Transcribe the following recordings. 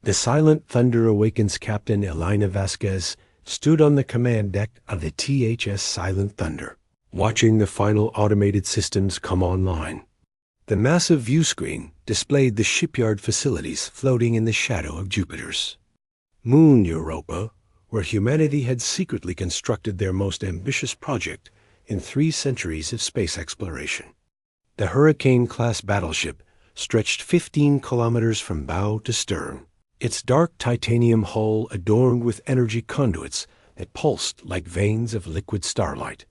The silent thunder awakens Captain Elena Vasquez stood on the command deck of the THS Silent Thunder, watching the final automated systems come online. The massive view screen displayed the shipyard facilities floating in the shadow of Jupiter's moon Europa, where humanity had secretly constructed their most ambitious project in 3 centuries of space exploration. The Hurricane-class battleship stretched 15 kilometers from bow to stern, its dark titanium hull adorned with energy conduits that pulsed like veins of liquid starlight.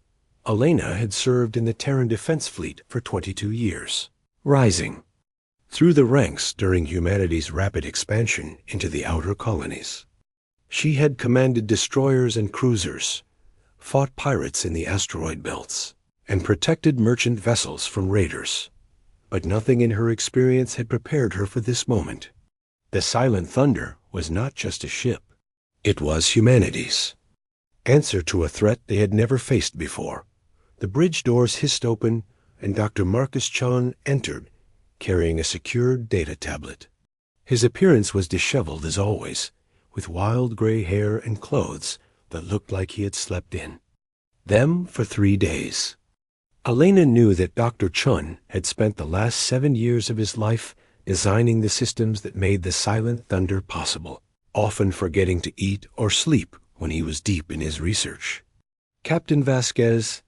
Elena had served in the Terran defense fleet for 22 years, rising through the ranks during humanity's rapid expansion into the outer colonies. She had commanded destroyers and cruisers, fought pirates in the asteroid belts, and protected merchant vessels from raiders. But nothing in her experience had prepared her for this moment. The Silent Thunder was not just a ship. It was humanity's answer to a threat they had never faced before. The bridge doors hissed open, and Dr. Marcus Chun entered, carrying a secured data tablet. His appearance was disheveled as always, with wild gray hair and clothes that looked like he had slept in them for 3 days. Elena knew that Dr. Chun had spent the last 7 years of his life designing the systems that made the Silent Thunder possible, often forgetting to eat or sleep when he was deep in his research. Captain Vasquez,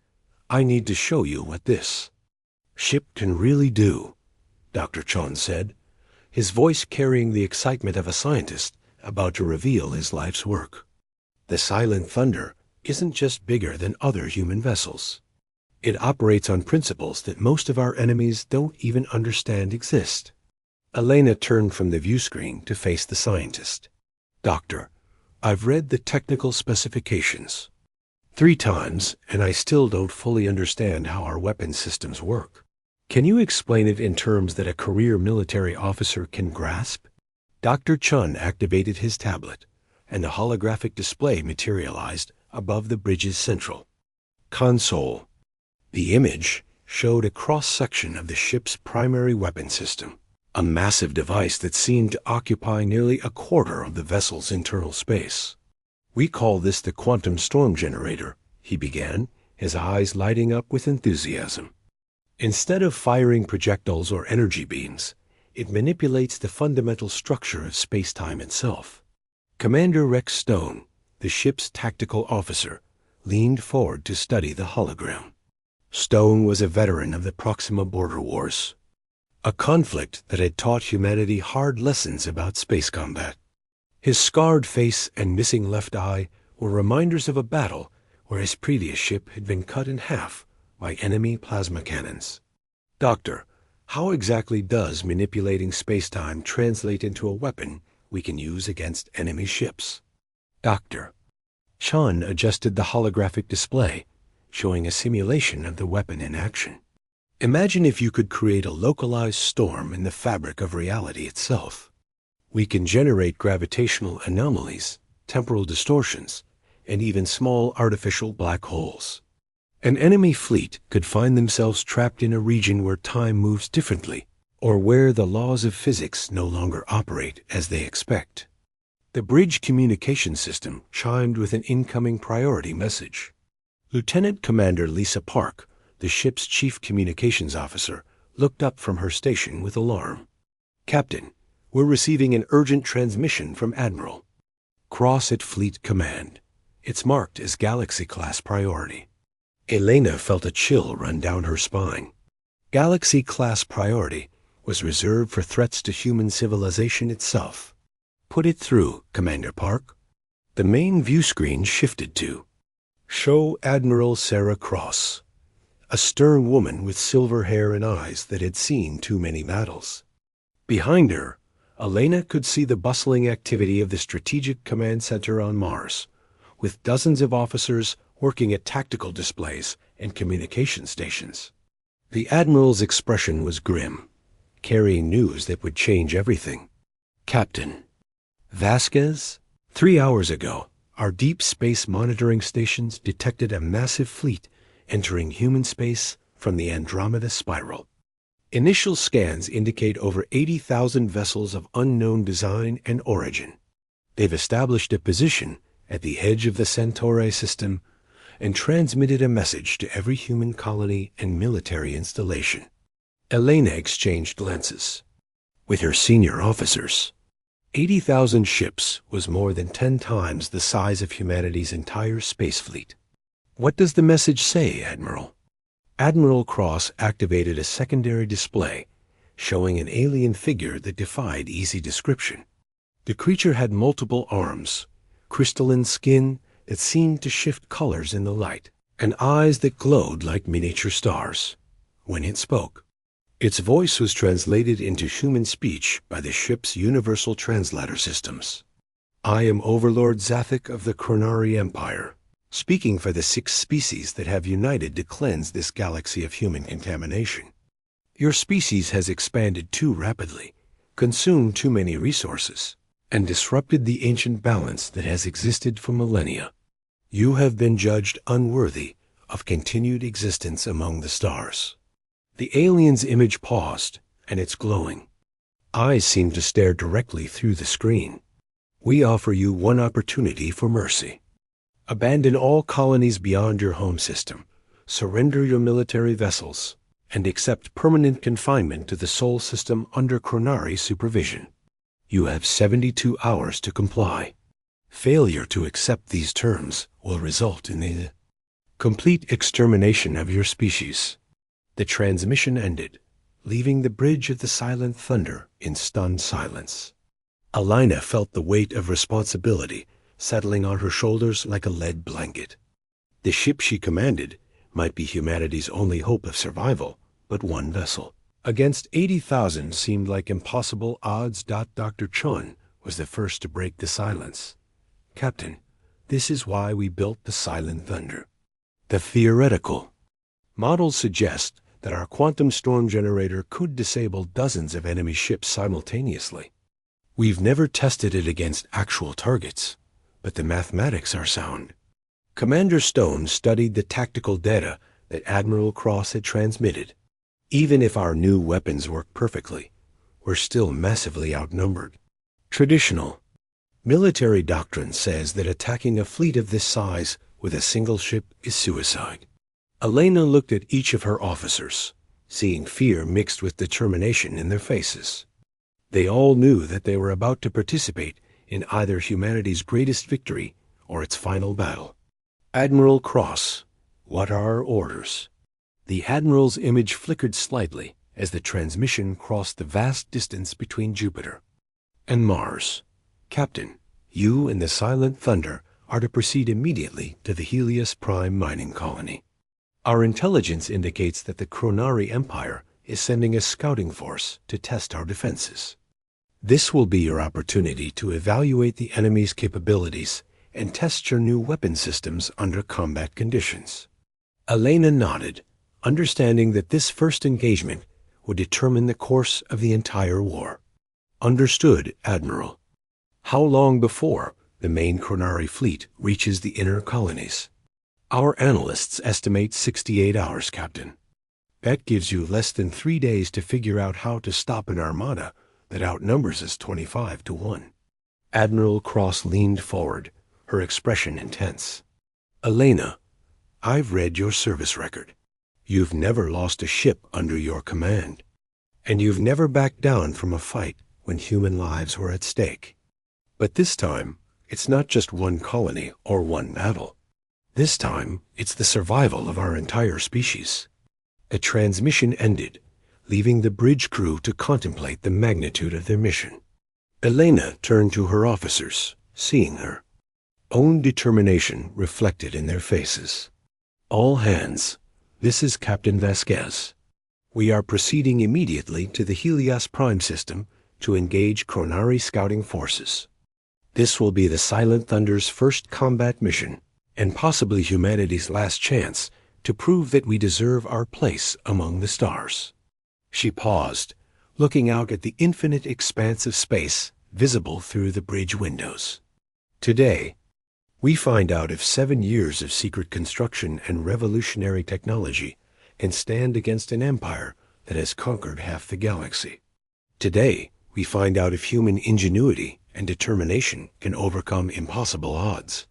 I need to show you what this ship can really do, Dr. Chun said, his voice carrying the excitement of a scientist about to reveal his life's work. The Silent Thunder isn't just bigger than other human vessels. It operates on principles that most of our enemies don't even understand exist. Elena turned from the view screen to face the scientist. Doctor, I've read the technical specifications 3 times, and I still don't fully understand how our weapon systems work. Can you explain it in terms that a career military officer can grasp? Dr. Chun activated his tablet, and a holographic display materialized above the bridge's central console. The image showed a cross-section of the ship's primary weapon system, a massive device that seemed to occupy nearly a quarter of the vessel's internal space. We call this the quantum storm generator, he began, his eyes lighting up with enthusiasm. Instead of firing projectiles or energy beams, it manipulates the fundamental structure of space-time itself. Commander Rex Stone, the ship's tactical officer, leaned forward to study the hologram. Stone was a veteran of the Proxima Border Wars, a conflict that had taught humanity hard lessons about space combat. His scarred face and missing left eye were reminders of a battle where his previous ship had been cut in half by enemy plasma cannons. Doctor, how exactly does manipulating space-time translate into a weapon we can use against enemy ships? Doctor. Chun adjusted the holographic display, showing a simulation of the weapon in action. Imagine if you could create a localized storm in the fabric of reality itself. We can generate gravitational anomalies, temporal distortions, and even small artificial black holes. An enemy fleet could find themselves trapped in a region where time moves differently, or where the laws of physics no longer operate as they expect. The bridge communication system chimed with an incoming priority message. Lieutenant Commander Lisa Park, the ship's chief communications officer, looked up from her station with alarm. Captain, we're receiving an urgent transmission from Admiral Cross at Fleet Command. It's marked as Galaxy-class priority. Elena felt a chill run down her spine. Galaxy-class priority was reserved for threats to human civilization itself. Put it through, Commander Park. The main view screen shifted to show Admiral Sarah Cross, a stern woman with silver hair and eyes that had seen too many battles. Behind her, Elena could see the bustling activity of the Strategic Command Center on Mars, with dozens of officers working at tactical displays and communication stations. The Admiral's expression was grim, carrying news that would change everything. Captain Vasquez, 3 hours ago, our deep space monitoring stations detected a massive fleet entering human space from the Andromeda spiral. Initial scans indicate over 80,000 vessels of unknown design and origin. They've established a position at the edge of the Centauri system and transmitted a message to every human colony and military installation. Elena exchanged glances with her senior officers. 80,000 ships was more than 10 times the size of humanity's entire space fleet. What does the message say, Admiral? Admiral Cross activated a secondary display showing an alien figure that defied easy description. The creature had multiple arms, crystalline skin that seemed to shift colors in the light, and eyes that glowed like miniature stars. When it spoke, its voice was translated into human speech by the ship's universal translator systems. I am Overlord Zathik of the Chronari Empire, speaking for the 6 species that have united to cleanse this galaxy of human contamination. Your species has expanded too rapidly, consumed too many resources, and disrupted the ancient balance that has existed for millennia. You have been judged unworthy of continued existence among the stars. The alien's image paused, and its glowing eyes seemed to stare directly through the screen. We offer you one opportunity for mercy. Abandon all colonies beyond your home system, surrender your military vessels, and accept permanent confinement to the Sol system under Chronari supervision. You have 72 hours to comply. Failure to accept these terms will result in the complete extermination of your species. The transmission ended, leaving the bridge of the Silent Thunder in stunned silence. Alina felt the weight of responsibility settling on her shoulders like a lead blanket. The ship she commanded might be humanity's only hope of survival, but one vessel against 80,000 seemed like impossible odds. Dr. Chun was the first to break the silence. Captain, this is why we built the Silent Thunder. The theoretical models suggest that our quantum storm generator could disable dozens of enemy ships simultaneously. We've never tested it against actual targets, but the mathematics are sound. Commander Stone studied the tactical data that Admiral Cross had transmitted. Even if our new weapons work perfectly, we're still massively outnumbered. Traditional military doctrine says that attacking a fleet of this size with a single ship is suicide. Elena looked at each of her officers, seeing fear mixed with determination in their faces. They all knew that they were about to participate in either humanity's greatest victory or its final battle. Admiral Cross, what are our orders? The Admiral's image flickered slightly as the transmission crossed the vast distance between Jupiter and Mars. Captain, you and the Silent Thunder are to proceed immediately to the Helios Prime mining colony. Our intelligence indicates that the Chronari Empire is sending a scouting force to test our defenses. This will be your opportunity to evaluate the enemy's capabilities and test your new weapon systems under combat conditions. Elena nodded, understanding that this first engagement would determine the course of the entire war. Understood, Admiral. How long before the main Chronari fleet reaches the inner colonies? Our analysts estimate 68 hours, Captain. That gives you less than 3 days to figure out how to stop an armada that outnumbers us 25 to 1. Admiral Cross leaned forward, her expression intense. Elena, I've read your service record. You've never lost a ship under your command, and you've never backed down from a fight when human lives were at stake. But this time, it's not just one colony or one battle. This time, it's the survival of our entire species. A transmission ended, leaving the bridge crew to contemplate the magnitude of their mission. Elena turned to her officers, seeing her own determination reflected in their faces. All hands, this is Captain Vasquez. We are proceeding immediately to the Helios Prime system to engage Chronari scouting forces. This will be the Silent Thunder's first combat mission, and possibly humanity's last chance to prove that we deserve our place among the stars. She paused, looking out at the infinite expanse of space visible through the bridge windows. Today, we find out if 7 years of secret construction and revolutionary technology can stand against an empire that has conquered half the galaxy. Today, we find out if human ingenuity and determination can overcome impossible odds.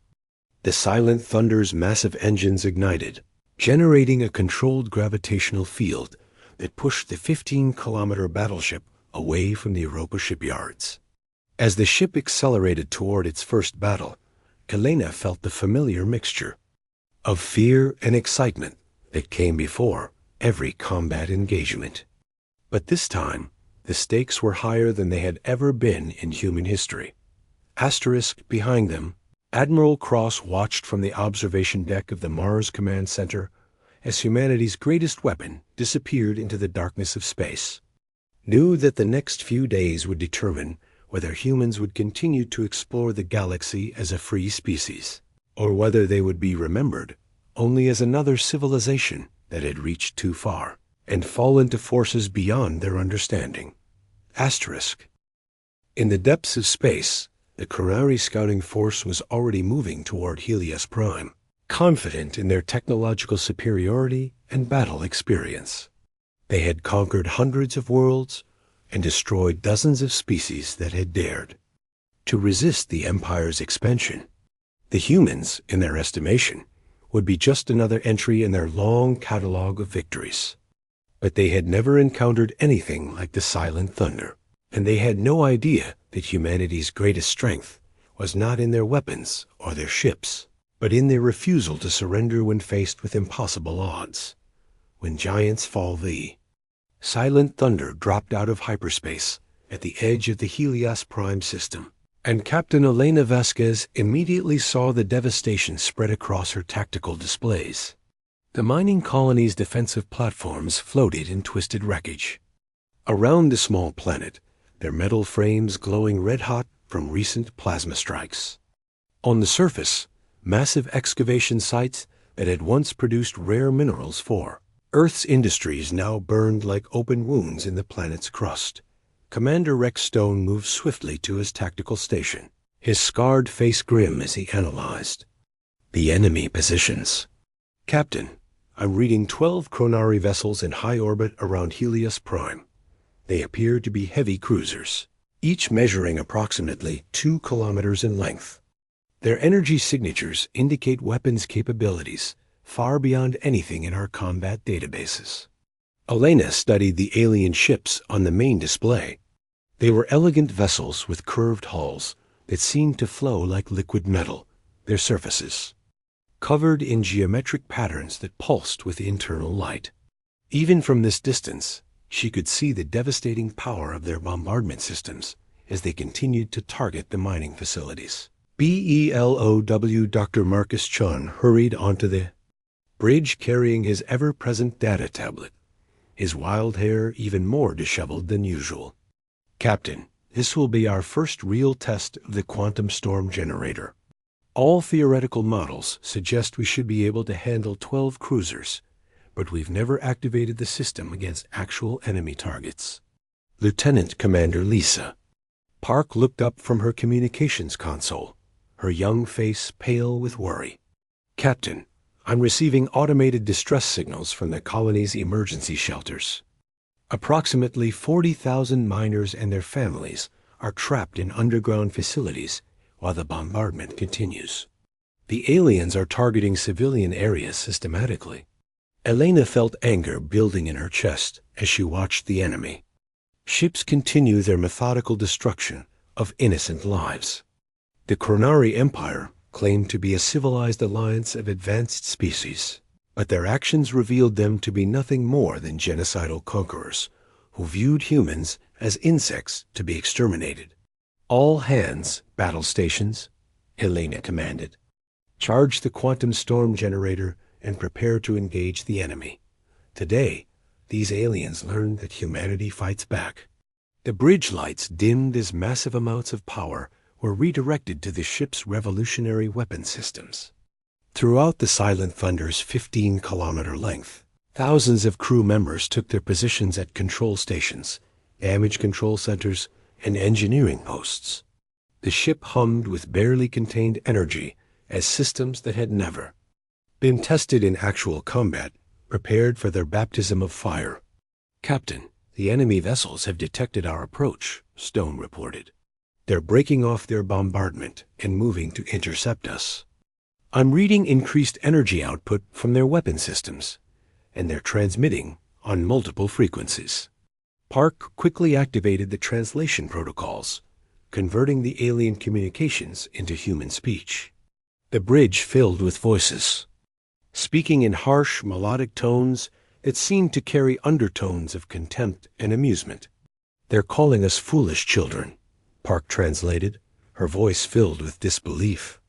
The Silent Thunder's massive engines ignited, generating a controlled gravitational field that pushed the 15-kilometer battleship away from the Europa shipyards. As the ship accelerated toward its first battle, Helena felt the familiar mixture of fear and excitement that came before every combat engagement. But this time, the stakes were higher than they had ever been in human history. Asterisk behind them, Admiral Cross watched from the observation deck of the Mars Command Center as humanity's greatest weapon disappeared into the darkness of space. Knew that the next few days would determine whether humans would continue to explore the galaxy as a free species, or whether they would be remembered only as another civilization that had reached too far and fallen to forces beyond their understanding. Asterisk. In the depths of space, the Qunari scouting force was already moving toward Helios Prime, confident in their technological superiority and battle experience. They had conquered hundreds of worlds and destroyed dozens of species that had dared to resist the Empire's expansion. The humans, in their estimation, would be just another entry in their long catalog of victories. But they had never encountered anything like the Silent Thunder, and they had no idea that humanity's greatest strength was not in their weapons or their ships, but in their refusal to surrender when faced with impossible odds. When giants fall thee. Silent Thunder dropped out of hyperspace at the edge of the Helios Prime system, and Captain Elena Vasquez immediately saw the devastation spread across her tactical displays. The mining colony's defensive platforms floated in twisted wreckage. Around the small planet, their metal frames glowing red-hot from recent plasma strikes. On the surface, massive excavation sites that had once produced rare minerals for Earth's industries now burned like open wounds in the planet's crust. Commander Rex Stone moved swiftly to his tactical station, his scarred face grim as he analyzed the enemy positions. Captain, I'm reading 12 Qunari vessels in high orbit around Helios Prime. They appear to be heavy cruisers, each measuring approximately 2 kilometers in length. Their energy signatures indicate weapons capabilities far beyond anything in our combat databases. Elena studied the alien ships on the main display. They were elegant vessels with curved hulls that seemed to flow like liquid metal, their surfaces covered in geometric patterns that pulsed with internal light. Even from this distance, she could see the devastating power of their bombardment systems as they continued to target the mining facilities. BELOW Dr. Marcus Chun hurried onto the bridge carrying his ever-present data tablet, his wild hair even more disheveled than usual. Captain, this will be our first real test of the quantum storm generator. All theoretical models suggest we should be able to handle 12 cruisers, but we've never activated the system against actual enemy targets. Lieutenant Commander Lisa. Park looked up from her communications console, her young face pale with worry. Captain, I'm receiving automated distress signals from the colony's emergency shelters. Approximately 40,000 miners and their families are trapped in underground facilities while the bombardment continues. The aliens are targeting civilian areas systematically. Elena felt anger building in her chest as she watched the enemy. Ships continue their methodical destruction of innocent lives. The Qunari Empire claimed to be a civilized alliance of advanced species, but their actions revealed them to be nothing more than genocidal conquerors who viewed humans as insects to be exterminated. All hands, battle stations, Helena commanded. Charge the quantum storm generator and prepare to engage the enemy. Today, these aliens learned that humanity fights back. The bridge lights dimmed as massive amounts of power were redirected to the ship's revolutionary weapon systems. Throughout the Silent Thunder's 15-kilometer length, thousands of crew members took their positions at control stations, damage control centers, and engineering posts. The ship hummed with barely contained energy as systems that had never been tested in actual combat prepared for their baptism of fire. "Captain, the enemy vessels have detected our approach," Stone reported. "They're breaking off their bombardment and moving to intercept us. I'm reading increased energy output from their weapon systems, and they're transmitting on multiple frequencies." Park quickly activated the translation protocols, converting the alien communications into human speech. The bridge filled with voices, speaking in harsh, melodic tones that seemed to carry undertones of contempt and amusement. "They're calling us foolish children," Park translated, her voice filled with disbelief.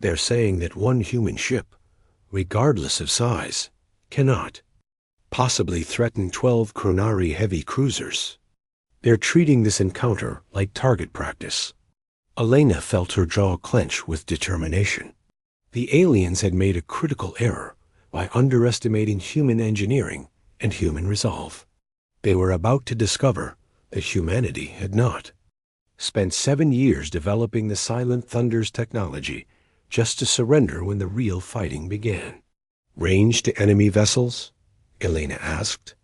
"They're saying that one human ship, regardless of size, cannot possibly threaten 12 Chronari heavy cruisers. They're treating this encounter like target practice." Elena felt her jaw clench with determination. The aliens had made a critical error by underestimating human engineering and human resolve. They were about to discover that humanity had not spent 7 years developing the Silent Thunder's technology just to surrender when the real fighting began. "Range to enemy vessels?" Elena asked.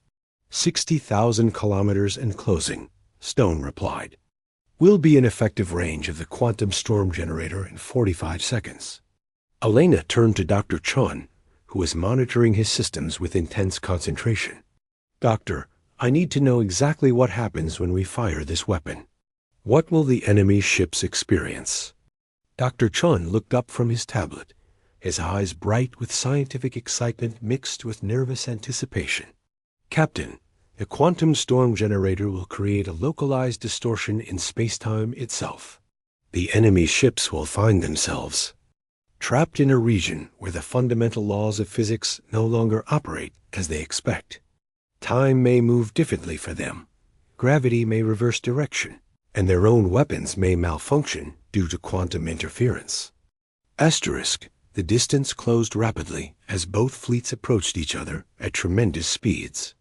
60,000 kilometers and closing," Stone replied. "We'll be in effective range of the quantum storm generator in 45 seconds. Elena turned to Dr. Chun, who was monitoring his systems with intense concentration. "Doctor, I need to know exactly what happens when we fire this weapon. What will the enemy ships experience?" Dr. Chun looked up from his tablet, his eyes bright with scientific excitement mixed with nervous anticipation. "Captain, the quantum storm generator will create a localized distortion in space-time itself. The enemy ships will find themselves trapped in a region where the fundamental laws of physics no longer operate as they expect. Time may move differently for them, gravity may reverse direction, and their own weapons may malfunction due to quantum interference." Asterisk. The distance closed rapidly as both fleets approached each other at tremendous speeds.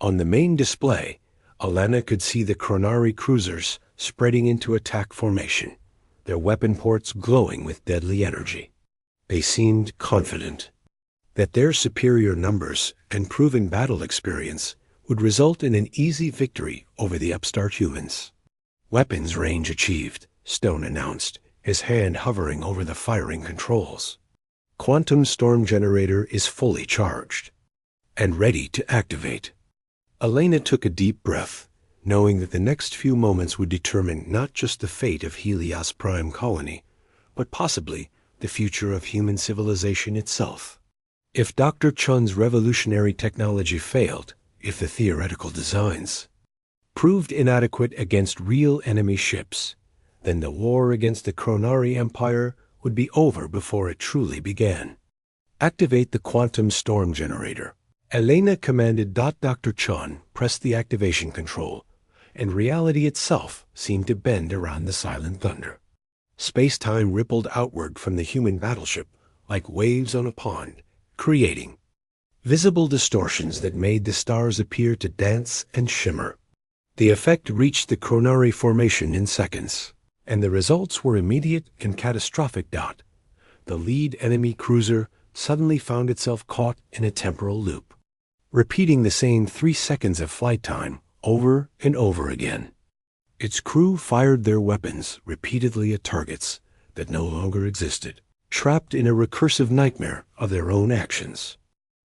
On the main display, Elena could see the Chronari cruisers spreading into attack formation, their weapon ports glowing with deadly energy. They seemed confident that their superior numbers and proven battle experience would result in an easy victory over the upstart humans. "Weapons range achieved," Stone announced, his hand hovering over the firing controls. "Quantum storm generator is fully charged and ready to activate." Elena took a deep breath, knowing that the next few moments would determine not just the fate of Helios Prime Colony, but possibly the future of human civilization itself. If Dr. Chun's revolutionary technology failed, if the theoretical designs proved inadequate against real enemy ships, then the war against the Chronari Empire would be over before it truly began. "Activate the quantum storm generator," Elena commanded. Dr. Chun pressed the activation control, and reality itself seemed to bend around the Silent Thunder. Space-time rippled outward from the human battleship like waves on a pond, creating visible distortions that made the stars appear to dance and shimmer. The effect reached the Chronari formation in seconds, and the results were immediate and catastrophic. The lead enemy cruiser suddenly found itself caught in a temporal loop, repeating the same 3 seconds of flight time over and over again. Its crew fired their weapons repeatedly at targets that no longer existed, trapped in a recursive nightmare of their own actions.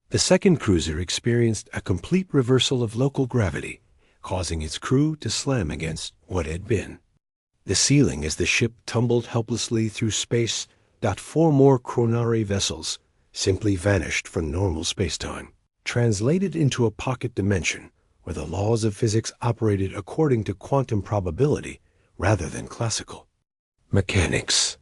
The second cruiser experienced a complete reversal of local gravity, causing its crew to slam against what had been the ceiling as the ship tumbled helplessly through space. 4 more Chronari vessels simply vanished from normal spacetime, translated into a pocket dimension where the laws of physics operated according to quantum probability rather than classical mechanics.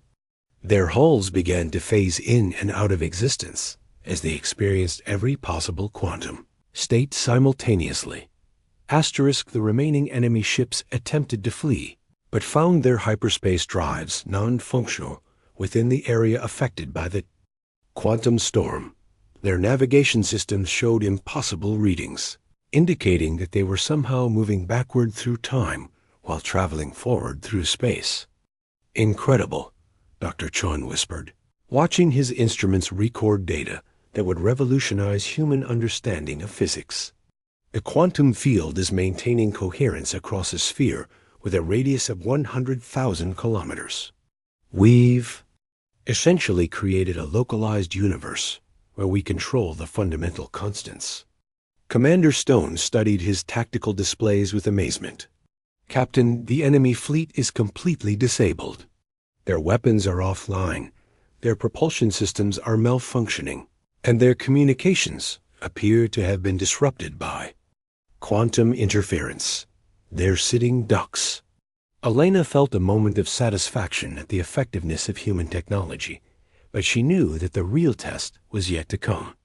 Their hulls began to phase in and out of existence as they experienced every possible quantum state simultaneously. Asterisk. The remaining enemy ships attempted to flee, but found their hyperspace drives non-functional within the area affected by the quantum storm. Their navigation systems showed impossible readings, indicating that they were somehow moving backward through time while traveling forward through space. "Incredible," Dr. Chun whispered, watching his instruments record data that would revolutionize human understanding of physics. The quantum field is maintaining coherence across a sphere with a radius of 100,000 kilometers. We've essentially created a localized universe where we control the fundamental constants. Commander Stone studied his tactical displays with amazement. Captain, the enemy fleet is completely disabled. Their weapons are offline, their propulsion systems are malfunctioning, and their communications appear to have been disrupted by quantum interference. They're sitting ducks. Elena felt a moment of satisfaction at the effectiveness of human technology, but she knew that the real test was yet to come.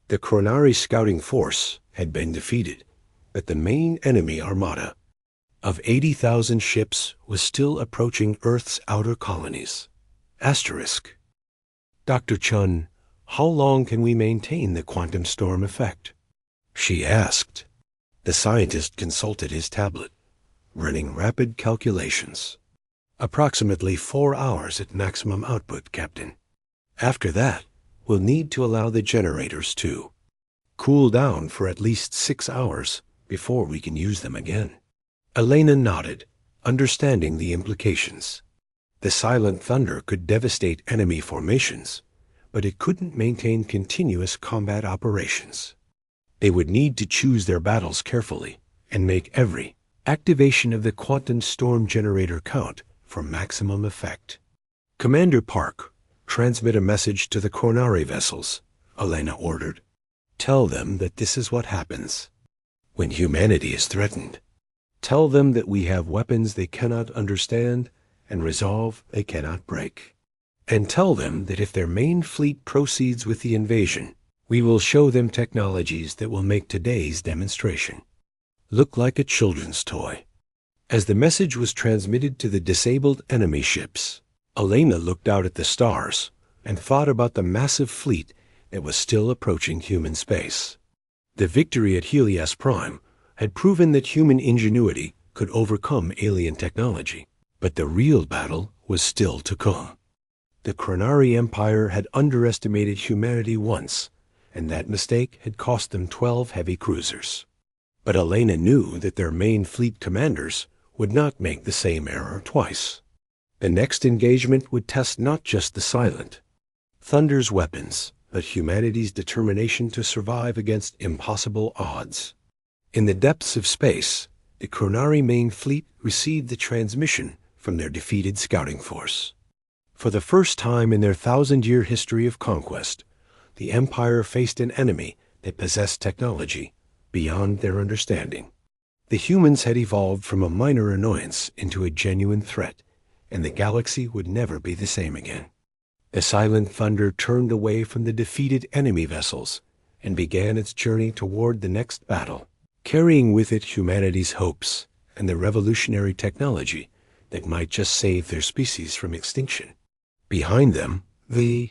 The Chronari scouting force had been defeated, but the main enemy armada of 80,000 ships was still approaching Earth's outer colonies. Asterisk. Dr. Chun, how long can we maintain the quantum storm effect? She asked. The scientist consulted his tablet, running rapid calculations. Approximately 4 hours at maximum output, Captain. After that, we'll need to allow the generators to cool down for at least 6 hours before we can use them again. Elena nodded, understanding the implications. The silent thunder could devastate enemy formations, but it couldn't maintain continuous combat operations. They would need to choose their battles carefully and make every activation of the quantum storm generator count for maximum effect. Commander Park, transmit a message to the Chronari vessels, Elena ordered. Tell them that this is what happens when humanity is threatened. Tell them that we have weapons they cannot understand and resolve they cannot break. And tell them that if their main fleet proceeds with the invasion, we will show them technologies that will make today's demonstration look like a children's toy. As the message was transmitted to the disabled enemy ships, Elena looked out at the stars and thought about the massive fleet that was still approaching human space. The victory at Helios Prime had proven that human ingenuity could overcome alien technology, but the real battle was still to come. The Chronari Empire had underestimated humanity once, and that mistake had cost them 12 heavy cruisers. But Elena knew that their main fleet commanders would not make the same error twice. The next engagement would test not just the silent Thunder's weapons, but humanity's determination to survive against impossible odds. In the depths of space, the Chronari main fleet received the transmission from their defeated scouting force. For the first time in their 1,000-year history of conquest, the Empire faced an enemy that possessed technology beyond their understanding. The humans had evolved from a minor annoyance into a genuine threat, and the galaxy would never be the same again. The silent thunder turned away from the defeated enemy vessels and began its journey toward the next battle, carrying with it humanity's hopes and the revolutionary technology that might just save their species from extinction. Behind them, the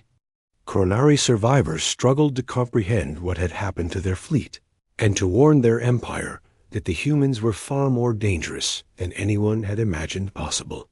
Chronari survivors struggled to comprehend what had happened to their fleet and to warn their empire that the humans were far more dangerous than anyone had imagined possible.